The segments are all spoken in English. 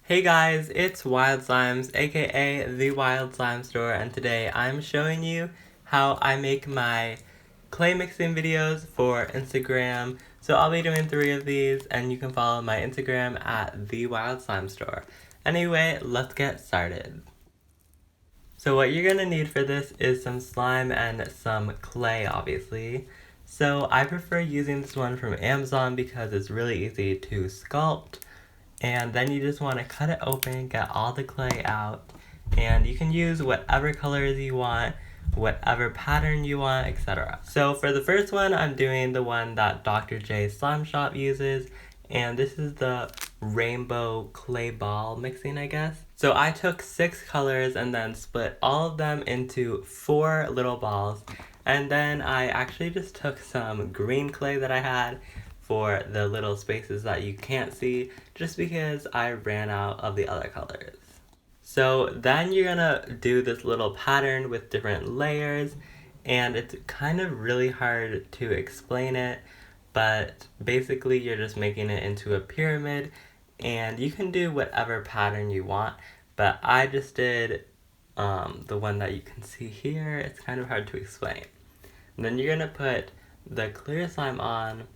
Hey guys, it's Wild Slimes, aka The Wild Slime Store, and today I'm showing you how I make my clay mixing videos for Instagram. So I'll be doing 3 of these, and you can follow my Instagram at The Wild Slime Store. Anyway, let's get started. So what you're gonna need for this is some slime and some clay, obviously. So I prefer using this one from Amazon because it's really easy to sculpt. And then you just want to cut it open, get all the clay out, and you can use whatever colors you want, whatever pattern you want, etc. So for the first one, I'm doing the one that Dr. J Slime Shop uses, and this is the rainbow clay ball mixing, I guess. So I took 6 colors and then split all of them into 4 little balls, and then I actually just took some green clay that I had for the little spaces that you can't see, just because I ran out of the other colors. So then you're gonna do this little pattern with different layers, and it's kind of really hard to explain it, but basically you're just making it into a pyramid, and you can do whatever pattern you want, but I just did the one that you can see here. It's kind of hard to explain. And then you're gonna put the clear slime on,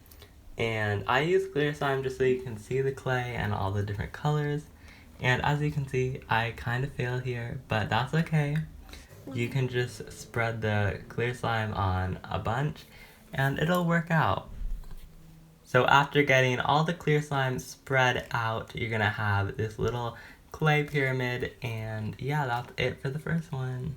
and I use clear slime just so you can see the clay and all the different colors. And as you can see, I kind of fail here, but that's okay. You can just spread the clear slime on a bunch and it'll work out. So after getting all the clear slime spread out, you're gonna have this little clay pyramid, and yeah, that's it for the first one.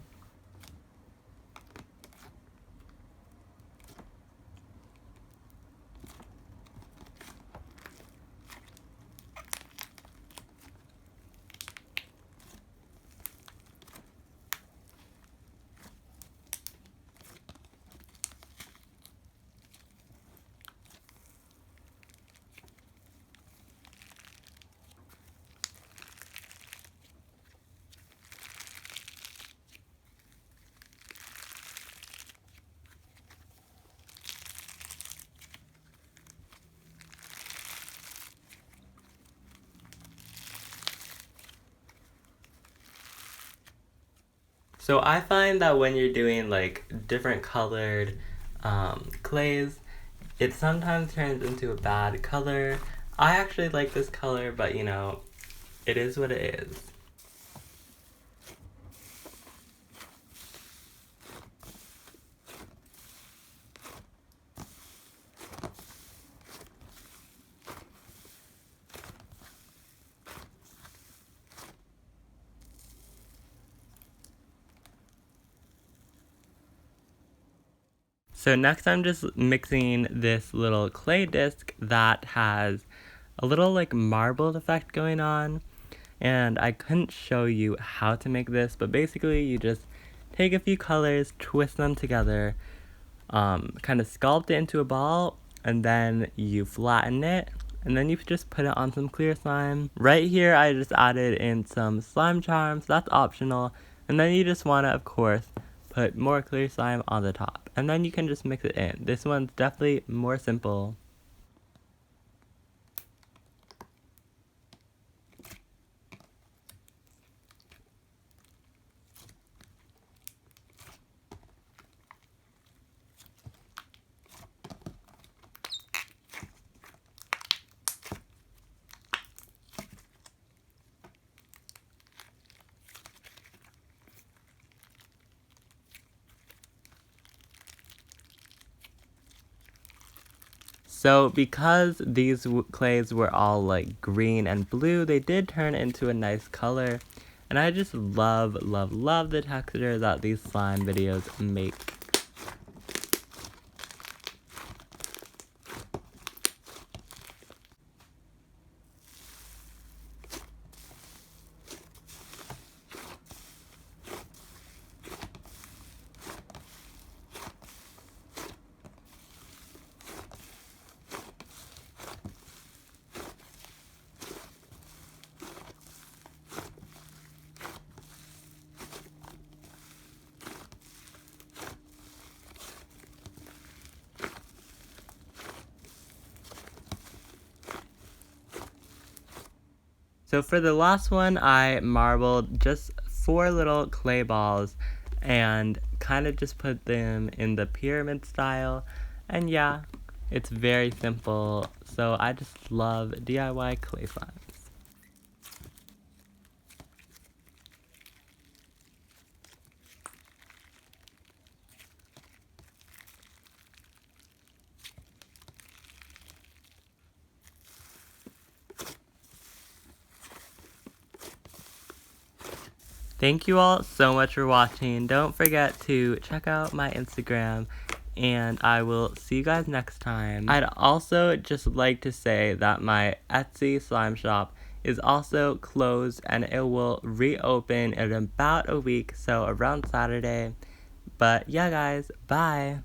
So I find that when you're doing like different colored clays, it sometimes turns into a bad color. I actually like this color, but you know, it is what it is. So next I'm just mixing this little clay disc that has a little like marbled effect going on, and I couldn't show you how to make this, but basically you just take a few colors, twist them together, kind of sculpt it into a ball, and then you flatten it, and then you just put it on some clear slime. Right here I just added in some slime charms, that's optional, and then you just want to, of course, put more clear slime on the top, and then you can just mix it in. This one's definitely more simple. So because these clays were all like green and blue, they did turn into a nice color. And I just love, love, love the texture that these slime videos make. So for the last one, I marbled just 4 little clay balls and kind of just put them in the pyramid style. And yeah, it's very simple. So I just love DIY clay slimes. Thank you all so much for watching. Don't forget to check out my Instagram, and I will see you guys next time. I'd also just like to say that my Etsy slime shop is also closed, and it will reopen in about a week, so around Saturday. But yeah guys, bye!